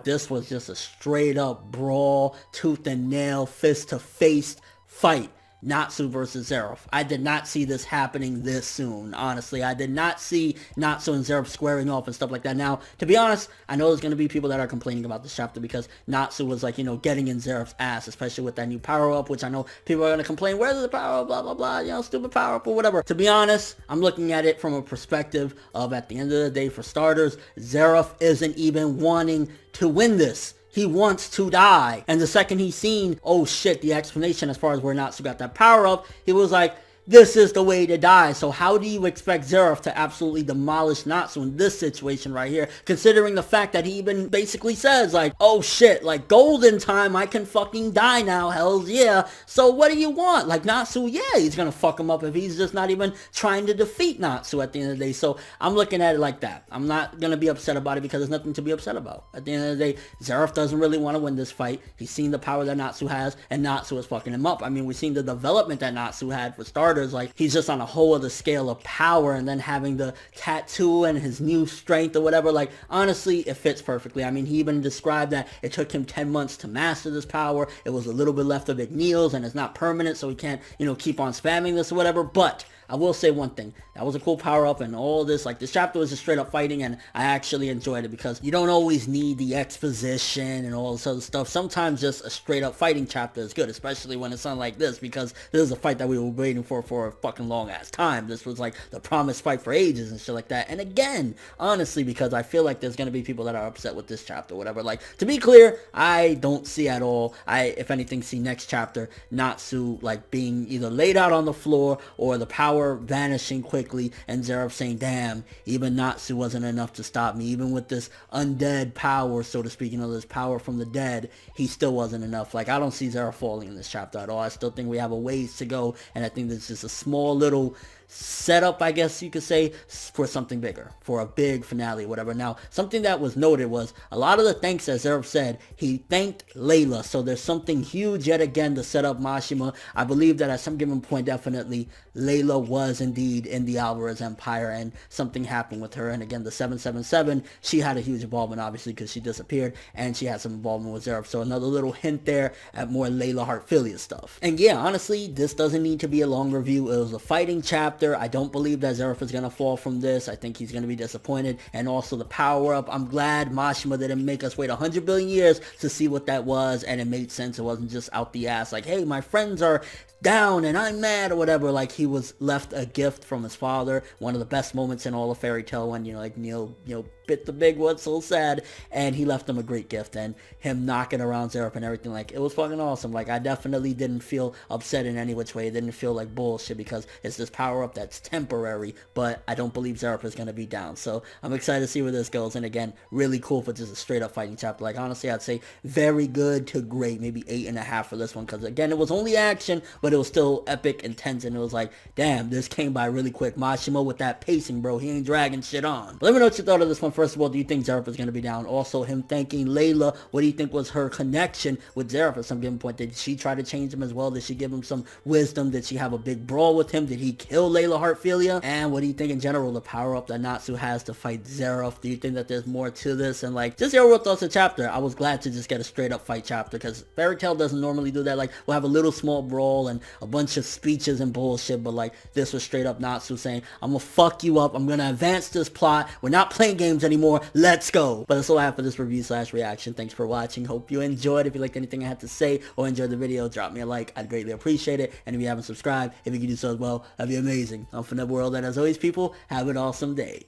this was just a straight up brawl, tooth and nail, fist to face fight. Natsu versus Zeref. I did not see this happening this soon, honestly. I did not see Natsu and Zeref squaring off and stuff like that. Now, to be honest, I know there's going to be people that are complaining about this chapter because Natsu was like, getting in Zeref's ass, especially with that new power-up, which I know people are going to complain, where's the power-up, blah, blah, blah, stupid power-up or whatever. To be honest, I'm looking at it from a perspective of, at the end of the day, for starters, Zeref isn't even wanting to win this. He wants to die. And the second he's seen, oh shit, the explanation as far as where Natsu got that power up, he was like, this is the way to die. So how do you expect Zeref to absolutely demolish Natsu in this situation right here, considering the fact that he even basically says like, oh shit, like golden time, I can fucking die now, hells yeah. So what do you want? Like Natsu, yeah, he's gonna fuck him up if he's just not even trying to defeat Natsu at the end of the day. So I'm looking at it like that. I'm not gonna be upset about it because there's nothing to be upset about. At the end of the day, Zeref doesn't really want to win this fight. He's seen the power that Natsu has, and Natsu is fucking him up. I mean, we've seen the development that Natsu had for starters. Like he's just on a whole other scale of power, and then having the tattoo and his new strength or whatever, like honestly it fits perfectly. I mean, he even described that it took him 10 months to master this power. It was a little bit left of McNeil's and it's not permanent, so he can't keep on spamming this or whatever. But I will say one thing, that was a cool power up, and all this, like this chapter was just straight up fighting, and I actually enjoyed it because you don't always need the exposition and all this other stuff. Sometimes just a straight up fighting chapter is good, especially when it's something like this, because this is a fight that we were waiting for a fucking long ass time. This was like the promised fight for ages and shit like that. And again, honestly, because I feel like there's gonna be people that are upset with this chapter or whatever. Like, to be clear, I don't see at all, if anything, see next chapter Natsu like being either laid out on the floor or the power vanishing quickly and Zeref saying, damn, even Natsu wasn't enough to stop me. Even with this undead power, so to speak, this power from the dead, he still wasn't enough. Like, I don't see Zeref falling in this chapter at all. I still think we have a ways to go, and I think this is a small little setup, I guess you could say, for something bigger, for a big finale or whatever. Now, something that was noted was a lot of the thanks, as Zeref said, he thanked Layla. So there's something huge yet again to set up Mashima. I believe that at some given point, definitely, Layla was indeed in the Alvarez Empire, and something happened with her. And again, the 777, she had a huge involvement, obviously, because she disappeared, and she had some involvement with Zeref. So another little hint there at more Layla Heartfilia stuff. And yeah, honestly, this doesn't need to be a long review. It was a fighting chapter. I don't believe that Zeref is going to fall from this. I think he's going to be disappointed. And also the power-up. I'm glad Mashima didn't make us wait 100 billion years to see what that was, and it made sense. It wasn't just out the ass like, hey, my friends are down and I'm mad or whatever. Like, he was left a gift from his father. One of the best moments in all of Fairy Tail, when like Neil bit the big one, so sad, and he left him a great gift, and him knocking around Zeref and everything, like, it was fucking awesome. Like, I definitely didn't feel upset in any which way. It didn't feel like bullshit because it's this power up that's temporary, but I don't believe Zeref is going to be down. So I'm excited to see where this goes. And again, really cool for just a straight up fighting chapter. Like, honestly, I'd say very good to great, maybe 8.5 for this one, because again, it was only action, but it was still epic, intense, and it was like, damn, this came by really quick. Mashima with that pacing, bro, he ain't dragging shit on. But let me know what you thought of this one. First of all, do you think Zeref is going to be down? Also, him thanking Layla, what do you think was her connection with Zeref at some given point? Did she try to change him as well? Did she give him some wisdom? Did she have a big brawl with him? Did he kill Layla Heartfilia? And what do you think in general, the power up that Natsu has to fight Zeref? Do you think that there's more to this? And like, just your real thoughts of the chapter. I was glad to just get a straight up fight chapter, because Fairy Tail doesn't normally do that. Like, we'll have a little small brawl and a bunch of speeches and bullshit, but like, this was straight up Natsu saying, I'm gonna fuck you up, I'm gonna advance this plot, we're not playing games anymore, let's go. But that's all I have for this review / reaction. Thanks for watching. Hope you enjoyed. If you liked anything I had to say or enjoyed the video, drop me a like, I'd greatly appreciate it. And if you haven't subscribed, if you could do so as well, that'd be amazing. I'm from the world, and as always, people, have an awesome day.